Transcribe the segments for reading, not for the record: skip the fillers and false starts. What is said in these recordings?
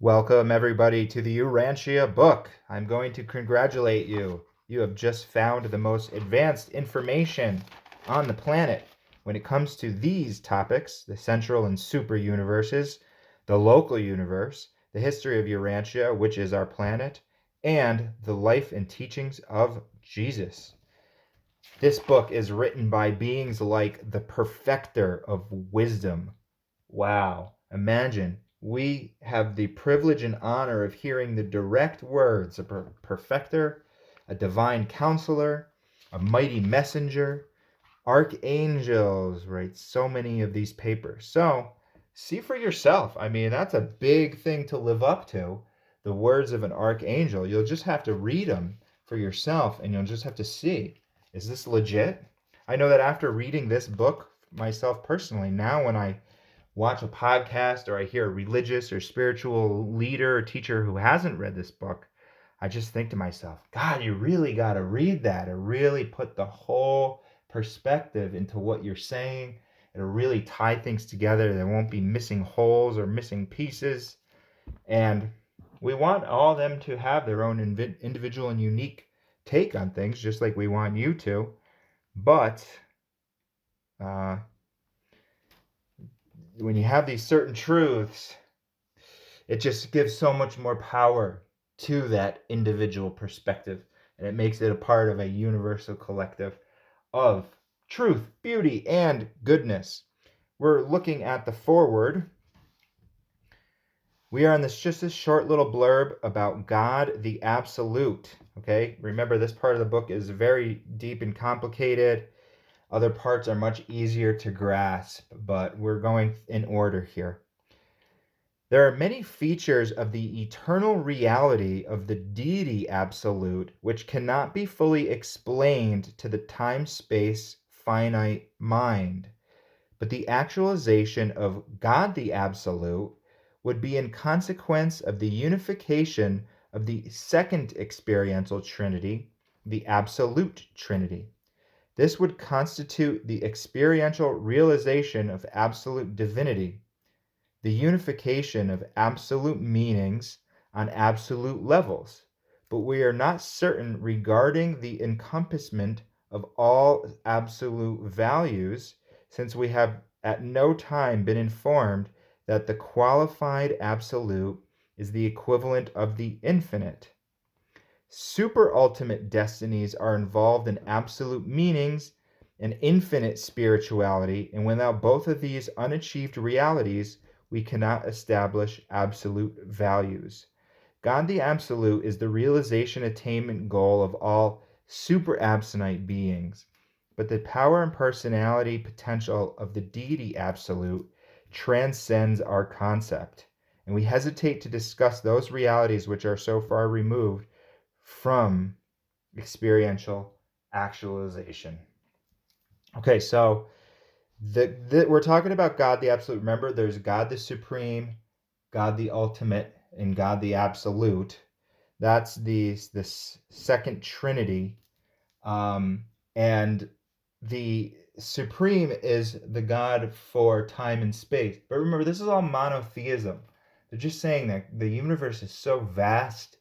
Welcome, everybody, to the Urantia book. I'm going to congratulate you. You have just found the most advanced information on the planet when it comes to these topics: the central and super universes, the local universe, the history of Urantia, which is our planet, and the life and teachings of Jesus. This book is written by beings like the perfecter of wisdom. Wow. Imagine we have the privilege and honor of hearing the direct words of a perfecter, a divine counselor, a mighty messenger, archangels, right? So many of these papers. So see for yourself. I mean, that's a big thing to live up to. The words of an archangel. You'll just have to read them for yourself and you'll just have to see, is this legit? I know that after reading this book myself personally, now when I watch a podcast or I hear a religious or spiritual leader or teacher who hasn't read this book, I just think to myself, God, you really got to read that and really put the whole perspective into what you're saying. It'll really tie things together. There won't be missing holes or missing pieces. And we want all of them to have their own individual and unique take on things, just like we want you to. But uh, when you have these certain truths, it just gives so much more power to that individual perspective, and it makes it a part of a universal collective of truth, beauty, and goodness. We're looking at the foreword. We are on this short little blurb about God the Absolute. Okay, remember this part of the book is very deep and complicated. Other parts are much easier to grasp, but we're going in order here. There are many features of the eternal reality of the deity absolute which cannot be fully explained to the time-space finite mind, but the actualization of God the Absolute would be in consequence of the unification of the second experiential trinity, the absolute trinity. This would constitute the experiential realization of absolute divinity, the unification of absolute meanings on absolute levels, but we are not certain regarding the encompassment of all absolute values, since we have at no time been informed that the qualified absolute is the equivalent of the infinite. Super-ultimate destinies are involved in absolute meanings and infinite spirituality, and without both of these unachieved realities, we cannot establish absolute values. God the Absolute is the realization attainment goal of all super-absonite beings, but the power and personality potential of the deity absolute transcends our concept, and we hesitate to discuss those realities which are so far removed from experiential actualization. Okay, so we're talking about God the Absolute. Remember, there's God the Supreme, God the Ultimate, and God the Absolute. That's this second Trinity, and the Supreme is the God for time and space. But remember, this is all monotheism. They're just saying that the universe is so vast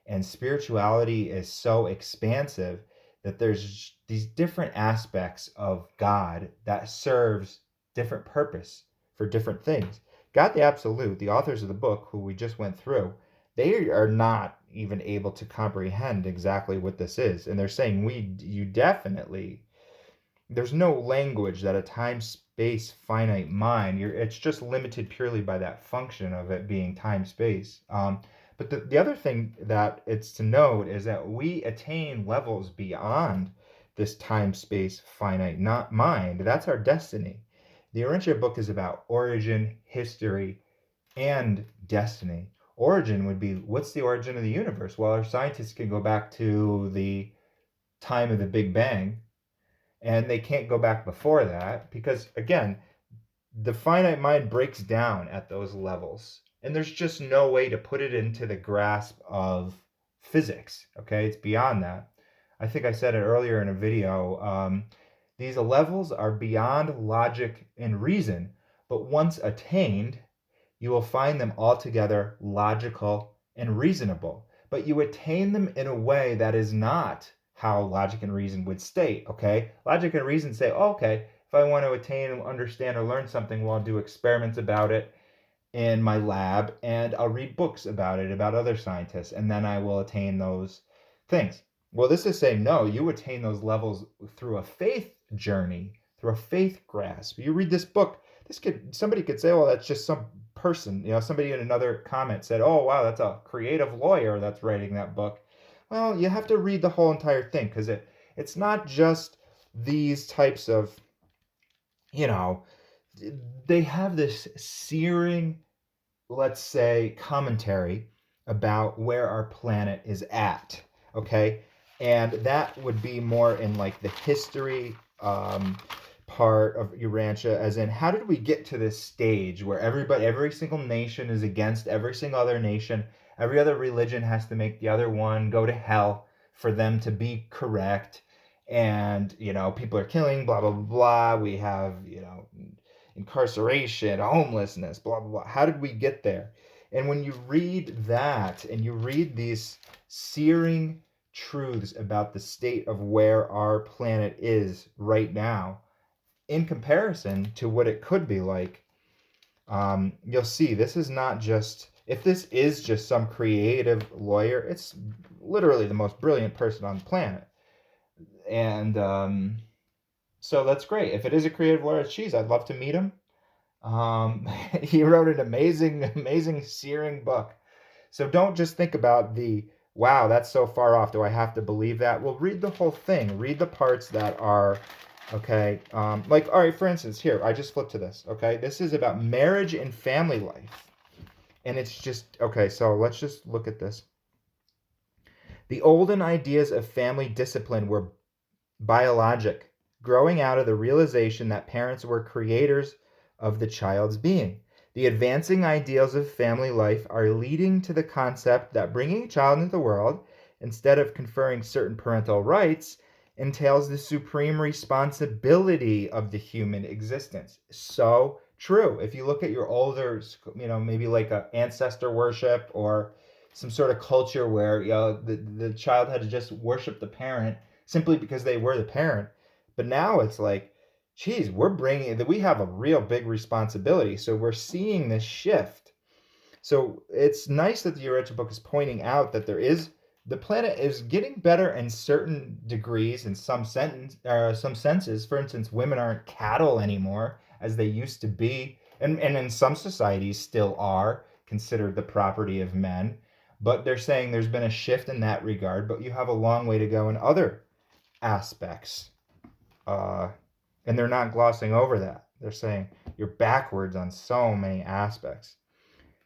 and spirituality is so expansive that there's these different aspects of God that serves different purpose for different things. God the Absolute, the authors of the book, who we just went through, they are not even able to comprehend exactly what this is. And they're saying you definitely, there's no language that a time space finite mind, it's just limited purely by that function of it being time space. But the other thing that it's to note is that we attain levels beyond this time space finite not mind. That's our destiny. The Urantia book is about origin, history, and destiny. Origin would be, what's the origin of the universe? Well, our scientists can go back to the time of the Big Bang, and they can't go back before that because, again, the finite mind breaks down at those levels. And there's just no way to put it into the grasp of physics. Okay, it's beyond that. I think I said it earlier in a video. These levels are beyond logic and reason, but once attained, you will find them altogether logical and reasonable. But you attain them in a way that is not how logic and reason would state, okay? Logic and reason say, oh, okay, if I want to attain, understand, or learn something, well, I'll do experiments about it in my lab and I'll read books about it, about other scientists, and then I will attain those things. Well, this is saying no, you attain those levels through a faith journey, through a faith grasp. You read this book, somebody could say, well, that's just some person, somebody in another comment said, oh, wow, that's a creative lawyer that's writing that book. Well, you have to read the whole entire thing because it's not just these types of, you know, they have this searing, let's say, commentary about where our planet is at, okay? And that would be more in like the history part of Urantia, as in how did we get to this stage where every single nation is against every single other nation, every other religion has to make the other one go to hell for them to be correct, and people are killing, blah blah blah. We have incarceration, homelessness, blah, blah, blah. How did we get there? And when you read that and you read these searing truths about the state of where our planet is right now, in comparison to what it could be like, you'll see this is not just, if this is just some creative lawyer, it's literally the most brilliant person on the planet. And so that's great. If it is a creative lawyer, geez, I'd love to meet him. He wrote an amazing, searing book. So don't just think about wow, that's so far off. Do I have to believe that? Well, read the whole thing. Read the parts that are, okay. Like, all right, for instance, here, I just flipped to this, okay? This is about marriage and family life. And it's just, okay, so let's just look at this. The olden ideas of family discipline were biologic, growing out of the realization that parents were creators of the child's being. The advancing ideals of family life are leading to the concept that bringing a child into the world, instead of conferring certain parental rights, entails the supreme responsibility of the human existence. So true. If you look at your older, maybe like a ancestor worship or some sort of culture where the child had to just worship the parent simply because they were the parent. But now it's like, geez, we have a real big responsibility. So we're seeing this shift. So it's nice that the Urantia book is pointing out that the planet is getting better in certain degrees in some senses. For instance, women aren't cattle anymore as they used to be, and in some societies still are considered the property of men. But they're saying there's been a shift in that regard, but you have a long way to go in other aspects. And they're not glossing over that. They're saying you're backwards on so many aspects.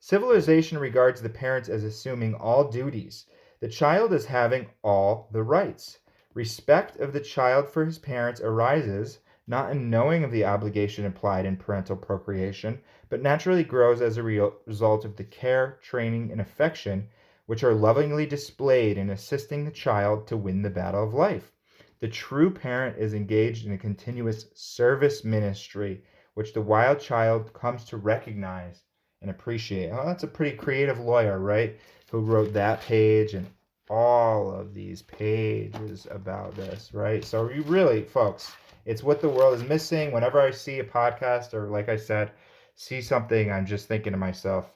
Civilization regards the parents as assuming all duties. The child as having all the rights. Respect of the child for his parents arises not in knowing of the obligation implied in parental procreation, but naturally grows as a result of the care, training, and affection which are lovingly displayed in assisting the child to win the battle of life. The true parent is engaged in a continuous service ministry, which the wild child comes to recognize and appreciate. Oh, that's a pretty creative lawyer, right? Who wrote that page and all of these pages about this, right? So you really, folks, it's what the world is missing. Whenever I see a podcast or, like I said, see something, I'm just thinking to myself,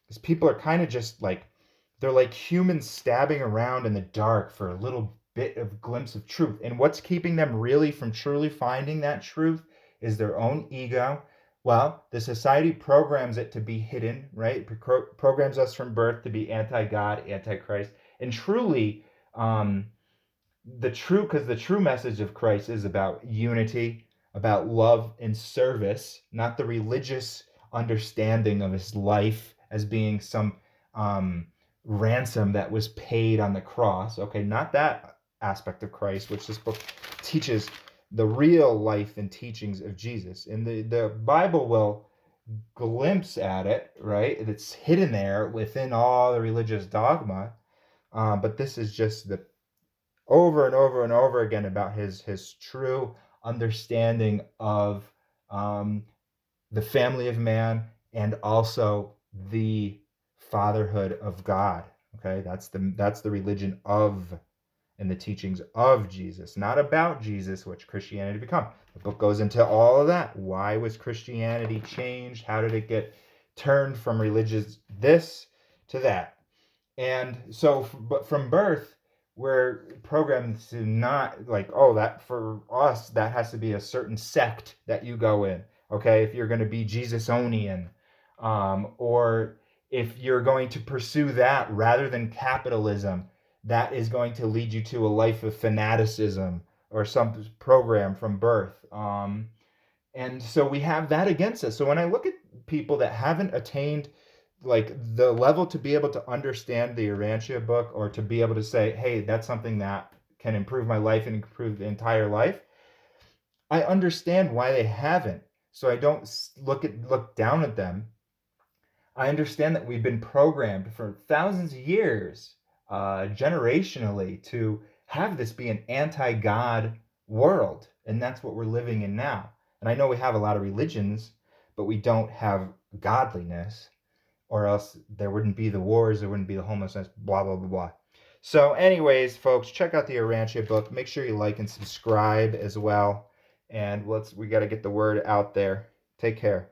because people are kind of just like, they're like humans stabbing around in the dark for a little bit of glimpse of truth. And what's keeping them really from truly finding that truth is their own ego. Well, the society programs it to be hidden, right? Programs us from birth to be anti-God, anti-Christ. And truly, because the true message of Christ is about unity, about love and service, not the religious understanding of his life as being some ransom that was paid on the cross. Okay, not that aspect of Christ, which this book teaches the real life and teachings of Jesus. And the Bible will glimpse at it, right? It's hidden there within all the religious dogma. But this is just the over and over and over again about his true understanding of the family of man and also the fatherhood of God. Okay, that's the religion of and the teachings of Jesus, not about Jesus, which Christianity become. The book goes into all of that. Why was Christianity changed? How did it get turned from religious this to that? And so, but from birth, we're programmed to not like, oh, that for us, that has to be a certain sect that you go in. Okay, if you're going to be Jesusonian, or if you're going to pursue that rather than capitalism, that is going to lead you to a life of fanaticism or some program from birth. And so we have that against us. So when I look at people that haven't attained like the level to be able to understand the Urantia book, or to be able to say, hey, that's something that can improve my life and improve the entire life, I understand why they haven't. So I don't look down at them. I understand that we've been programmed for thousands of years, generationally, to have this be an anti-God world, and that's what we're living in now. And I know we have a lot of religions, but we don't have godliness, or else there wouldn't be the wars, there wouldn't be the homelessness, blah blah blah blah. So, anyways, folks, check out the Urantia book. Make sure you like and subscribe as well. And we got to get the word out there. Take care.